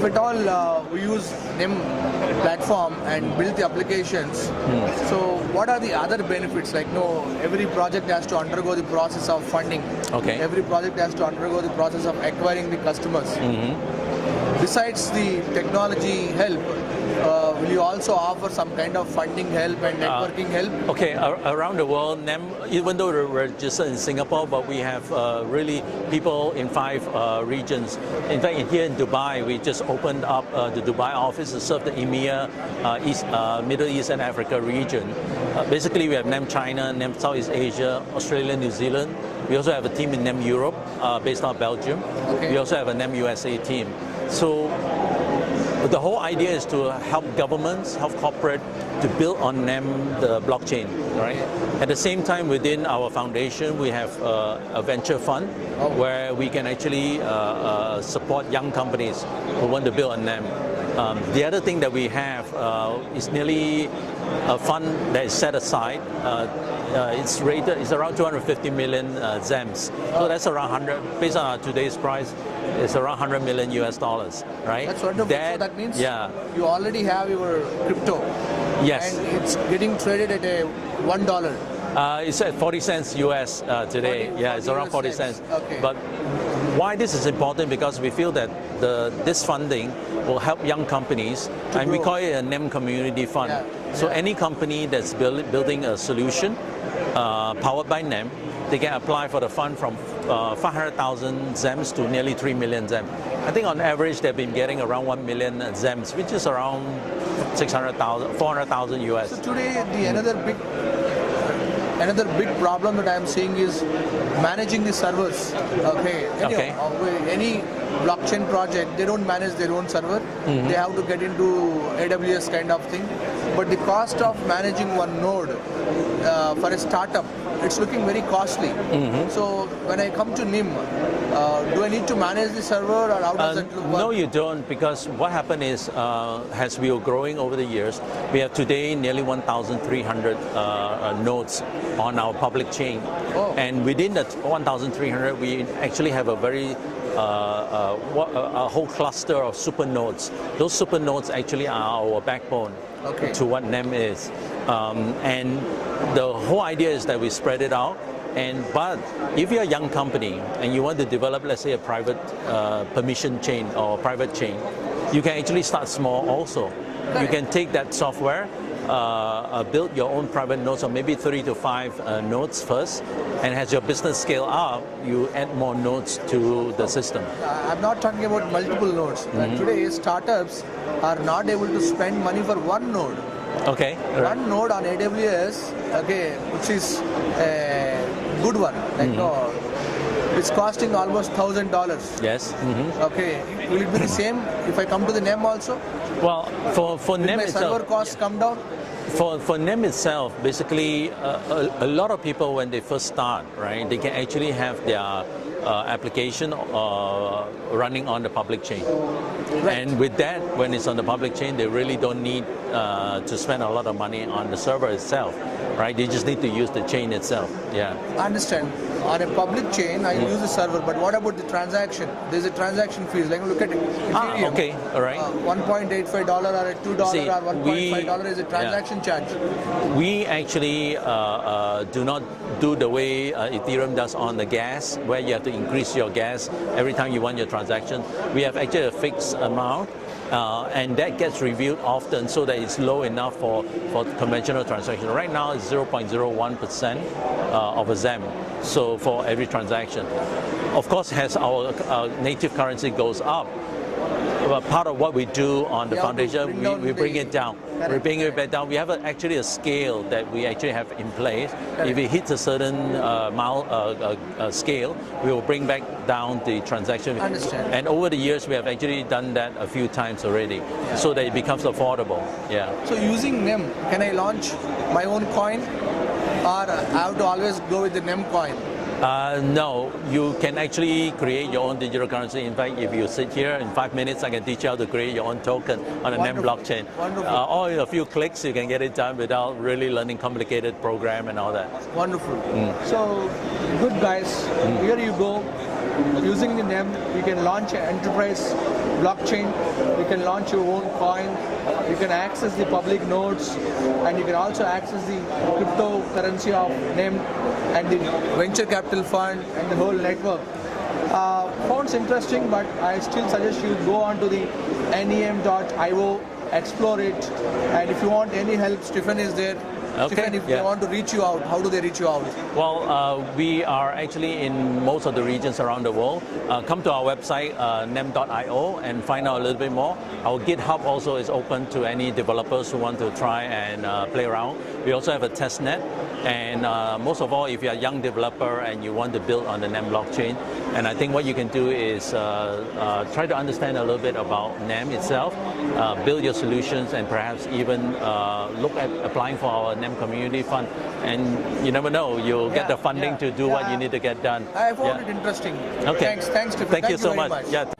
at all we use NEM platform and build the applications, so what are the other benefits? Like, no, every project has to undergo the process of funding. Okay. Every project has to undergo the process of acquiring the customers. Besides the technology help, will you also offer some kind of funding help and networking help? Okay, around the world, NEM, even though we're registered in Singapore, but we have really people in 5 regions. In fact, here in Dubai, we just opened up the Dubai office to serve the EMEA, Middle East and Africa region. Basically, we have NEM China, NEM Southeast Asia, Australia, New Zealand. We also have a team in NEM Europe, based out of Belgium. Okay. We also have a NEM USA team. So the whole idea is to help governments, help corporate to build on NEM, the blockchain, right? At the same time, within our foundation, we have a venture fund where we can actually support young companies who want to build on NEM. The other thing that we have is nearly a fund that is set aside. It's around 250 million ZEMs. So that's around 100, based on today's price, it's around $100 million US, right? That's wonderful. So that means yeah, you already have your crypto. Yes. And it's getting traded at a $1. It's at 40 cents US today. 40 it's around 40 cents. Okay. But why this is important, because we feel that this funding will help young companies, and we call it a NEM community fund. So any company that's building a solution powered by NEM, they can apply for the fund from 500,000 ZEMs to nearly 3 million ZEMs. I think on average they've been getting around 1 million ZEMs, which is around 400,000 US. So today, another big problem that I'm seeing is managing the servers. Okay. Any blockchain project, they don't manage their own server. They have to get into AWS kind of thing. But the cost of managing one node for a startup, it's looking very costly. So when I come to NIM, do I need to manage the server, or how does it look? No, you don't, because what happened is, as we were growing over the years, we have today nearly 1,300 nodes on our public chain. And within that 1,300, we actually have a very a whole cluster of super nodes. Those super nodes actually are our backbone to what NEM is. And the whole idea is that we spread it out. But if you're a young company and you want to develop, let's say, a private permission chain or private chain, you can actually start small also. You can take that software, build your own private nodes, or maybe 3 to 5 nodes first, and as your business scale up, you add more nodes to the system. I'm not talking about multiple nodes. Today, startups are not able to spend money for one node. Okay. One node on AWS, which is a good one. It's costing almost $1,000. Yes. Okay. Will it be the same if I come to the NEM also? Well, for NEM itself, server costs come down? For NEM itself, basically, a lot of people, when they first start, right, they can actually have their application running on the public chain. And with that, when it's on the public chain, they really don't need to spend a lot of money on the server itself, right? They just need to use the chain itself. Yeah. I understand. On a public chain, I use the server, but what about the transaction? There's a transaction fees. Like, look at Ethereum. Okay, all right. $1.85 or a $2 or $1.5 is a transaction charge. We actually do not do the way Ethereum does on the gas, where you have to increase your gas every time you want your transaction. We have actually a fixed amount. And that gets reviewed often so that it's low enough for conventional transaction. Right now it's 0.01% of a ZEM, so for every transaction. Of course, as our native currency goes up, part of what we do on the foundation, we bring it down. We bring it back down. We have actually a scale that we actually have in place. If it hits a certain scale, we will bring back down the transaction. Understand. And over the years, we have actually done that a few times already, so that it becomes affordable. Yeah. So using NEM, can I launch my own coin, or I have to always go with the NEM coin? No, you can actually create your own digital currency. In fact, if you sit here in 5 minutes, I can teach you how to create your own token on a NEM blockchain. Wonderful. All in a few clicks, you can get it done without really learning complicated program and all that. Wonderful. So, good guys, here you go. Using the NEM, you can launch an enterprise blockchain. You can launch your own coin. You can access the public nodes, and you can also access the cryptocurrency of NEM and the venture capital fund and the whole network. Sounds interesting, but I still suggest you go on to the nem.io, explore it, and if you want any help, Stephen is there. Okay. Stephen, if they want to reach you out, how do they reach you out? Well, we are actually in most of the regions around the world. Come to our website, nem.io, and find out a little bit more. Our GitHub also is open to any developers who want to try and play around. We also have a test net. And most of all, if you're a young developer and you want to build on the NEM blockchain, and I think what you can do is try to understand a little bit about NEM itself, build your solutions, and perhaps even look at applying for our NEM community fund. And you never know, you'll get the funding to do what you need to get done. I found it interesting. Okay. Thanks, Stephen. Thank you so very much. much. Yeah.